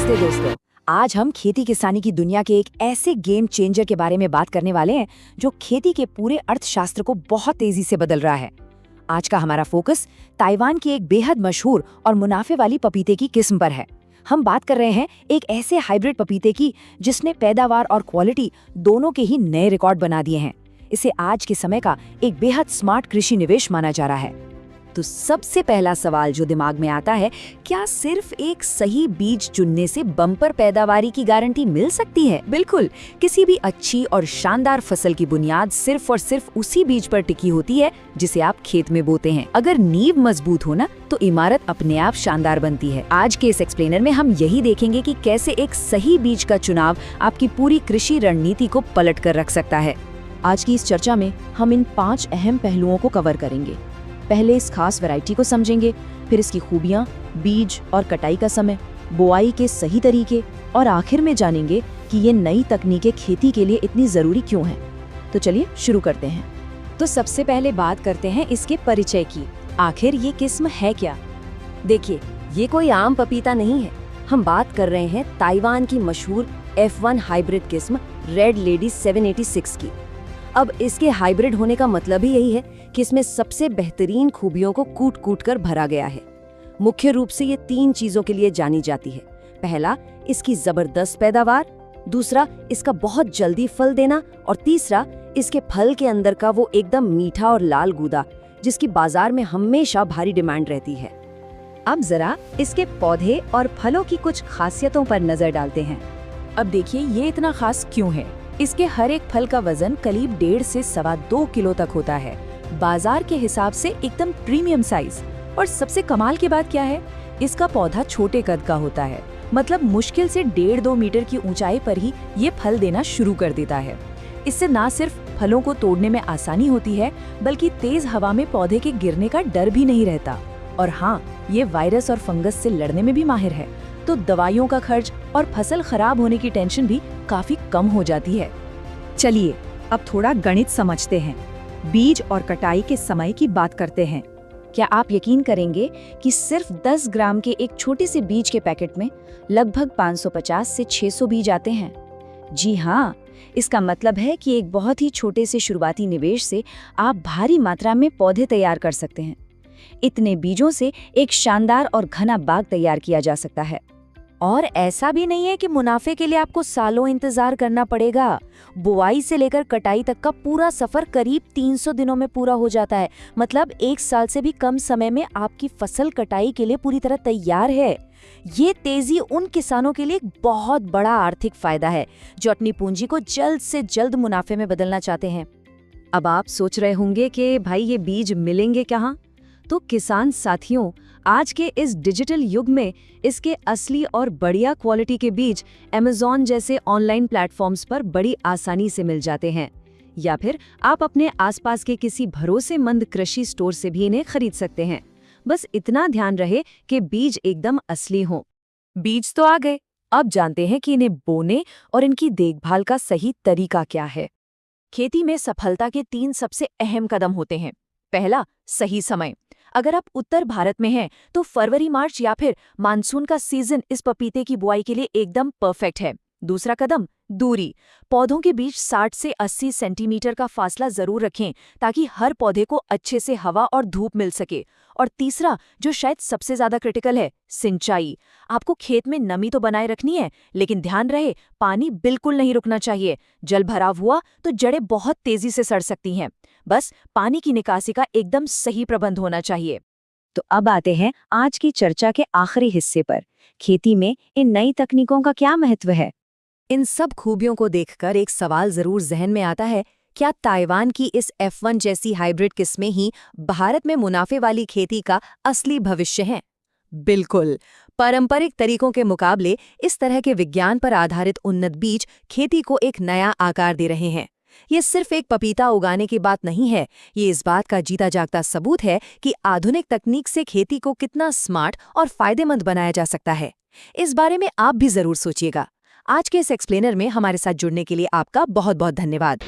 नमस्ते दोस्तों। आज हम खेती किसानी की दुनिया के एक ऐसे गेम चेंजर के बारे में बात करने वाले हैं जो खेती के पूरे अर्थशास्त्र को बहुत तेजी से बदल रहा है। आज का हमारा फोकस ताइवान की एक बेहद मशहूर और मुनाफे वाली पपीते की किस्म पर है। हम बात कर रहे हैं एक ऐसे हाइब्रिड पपीते की जिसने पैदावार और क्वालिटी दोनों के ही नए रिकॉर्ड बना दिए हैं। इसे आज के समय का एक बेहद स्मार्ट कृषि निवेश माना जा रहा है। तो सबसे पहला सवाल जो दिमाग में आता है, क्या सिर्फ एक सही बीज चुनने से बम्पर पैदावारी की गारंटी मिल सकती है? बिल्कुल, किसी भी अच्छी और शानदार फसल की बुनियाद सिर्फ और सिर्फ उसी बीज पर टिकी होती है जिसे आप खेत में बोते हैं। अगर नींव मजबूत हो ना, तो इमारत अपने आप शानदार बनती है। आज के इस एक्सप्लेनर में हम यही देखेंगे कि कैसे एक सही बीज का चुनाव आपकी पूरी कृषि रणनीति को पलट कर रख सकता है। आज की इस चर्चा में हम इन 5 अहम पहलुओं को कवर करेंगे। पहले इस खास वैरायटी को समझेंगे, फिर इसकी खूबियां, बीज और कटाई का समय, बुआई के सही तरीके और आखिर में जानेंगे कि ये नई तकनीकें खेती के लिए इतनी ज़रूरी क्यों हैं। तो चलिए शुरू करते हैं। तो सबसे पहले बात करते हैं इसके परिचय की। आखिर ये किस्म है क्या? देखिए, ये कोई आम पपीता नहीं है। हम बात कर रहे हैं ताइवान की मशहूर F1 हाइब्रिड किस्म रेड लेडी 786 की। अब इसके हाइब्रिड होने का मतलब ही यही है कि इसमें सबसे बेहतरीन खूबियों को कूट कूट कर भरा गया है। मुख्य रूप से ये 3 चीजों के लिए जानी जाती है। पहला, इसकी जबरदस्त पैदावार, दूसरा, इसका बहुत जल्दी फल देना, और तीसरा, इसके फल के अंदर का वो एकदम मीठा और लाल गूदा जिसकी बाजार में हमेशा भारी डिमांड रहती है। अब जरा इसके पौधे और फलों की कुछ खासियतों पर नजर डालते हैं। अब देखिए, ये इतना खास क्यों है। इसके हर एक फल का वजन करीब 1.5 से 2.25 किलो तक होता है। बाजार के हिसाब से एकदम प्रीमियम साइज। और सबसे कमाल की बात क्या है, इसका पौधा छोटे कद का होता है। मतलब मुश्किल से 1.5-2 मीटर की ऊंचाई पर ही ये फल देना शुरू कर देता है। इससे ना सिर्फ फलों को तोड़ने में आसानी होती है, बल्कि तेज हवा में पौधे के गिरने का डर भी नहीं रहता। और हाँ, ये वायरस और फंगस से लड़ने में भी माहिर है, तो दवाइयों का खर्च और फसल खराब होने की टेंशन भी काफी कम हो जाती है। चलिए अब थोड़ा गणित समझते हैं। बीज और कटाई के समय की बात करते हैं। क्या आप यकीन करेंगे कि सिर्फ 10 ग्राम के एक छोटे से बीज के पैकेट में लगभग 550 से 600 बीज आते हैं? जी हाँ, इसका मतलब है कि एक बहुत ही छोटे से शुरुआती निवेश से आप भारी मात्रा में पौधे तैयार कर सकते हैं। इतने बीजों से एक शानदार और घना बाग तैयार किया जा सकता है। और ऐसा भी नहीं है कि मुनाफे के लिए आपको सालों इंतजार करना पड़ेगा। बुआई से लेकर कटाई तक का पूरा सफर करीब 300 दिनों में पूरा हो जाता है। मतलब 1 साल से भी कम समय में आपकी फसल कटाई के लिए पूरी तरह तैयार है। ये तेजी उन किसानों के लिए एक बहुत बड़ा आर्थिक फायदा है जो अपनी पूंजी को जल्द से जल्द मुनाफे में बदलना चाहते हैं। अब आप सोच रहे होंगे कि भाई ये बीज मिलेंगे कहाँ? तो किसान साथियों, आज के इस डिजिटल युग में इसके असली और बढ़िया क्वालिटी के बीज Amazon जैसे ऑनलाइन प्लेटफॉर्म्स पर बड़ी आसानी से मिल जाते हैं, या फिर आप अपने आसपास के किसी भरोसेमंद कृषि स्टोर से भी इन्हें खरीद सकते हैं। बस इतना ध्यान रहे कि बीज एकदम असली हों। बीज तो आ गए, अब जानते हैं कि इन्हें बोने और इनकी देखभाल का सही तरीका क्या है। खेती में सफलता के 3 सबसे अहम कदम होते हैं। पहला, सही समय। अगर आप उत्तर भारत में हैं तो फरवरी मार्च या फिर मानसून का सीजन इस पपीते की बुआई के लिए एकदम परफेक्ट है। दूसरा कदम, दूरी। पौधों के बीच 60 से 80 सेंटीमीटर का फासला जरूर रखें ताकि हर पौधे को अच्छे से हवा और धूप मिल सके। और तीसरा, जो शायद सबसे ज्यादा क्रिटिकल है, सिंचाई। आपको खेत में नमी तो बनाए रखनी है, लेकिन ध्यान रहे पानी बिल्कुल नहीं रुकना चाहिए। जल भराव हुआ तो जड़ें बहुत तेजी से सड़ सकती हैं। बस पानी की निकासी का एकदम सही प्रबंध होना चाहिए। तो अब आते हैं आज की चर्चा के आखिरी हिस्से पर। खेती में इन नई तकनीकों का क्या महत्व है? इन सब खूबियों को देखकर एक सवाल जरूर जहन में आता है, क्या ताइवान की इस F1 जैसी हाइब्रिड किस्में ही भारत में मुनाफे वाली खेती का असली भविष्य हैं? बिल्कुल। पारंपरिक तरीकों के मुकाबले इस तरह के विज्ञान पर आधारित उन्नत बीज खेती को एक नया आकार दे रहे हैं। ये सिर्फ एक पपीता उगाने की बात नहीं है, ये इस बात का जीता जागता सबूत है कि आधुनिक तकनीक से खेती को कितना स्मार्ट और फायदेमंद बनाया जा सकता है। इस बारे में आप भी जरूर सोचिएगा। आज के इस एक्सप्लेनर में हमारे साथ जुड़ने के लिए आपका बहुत बहुत धन्यवाद।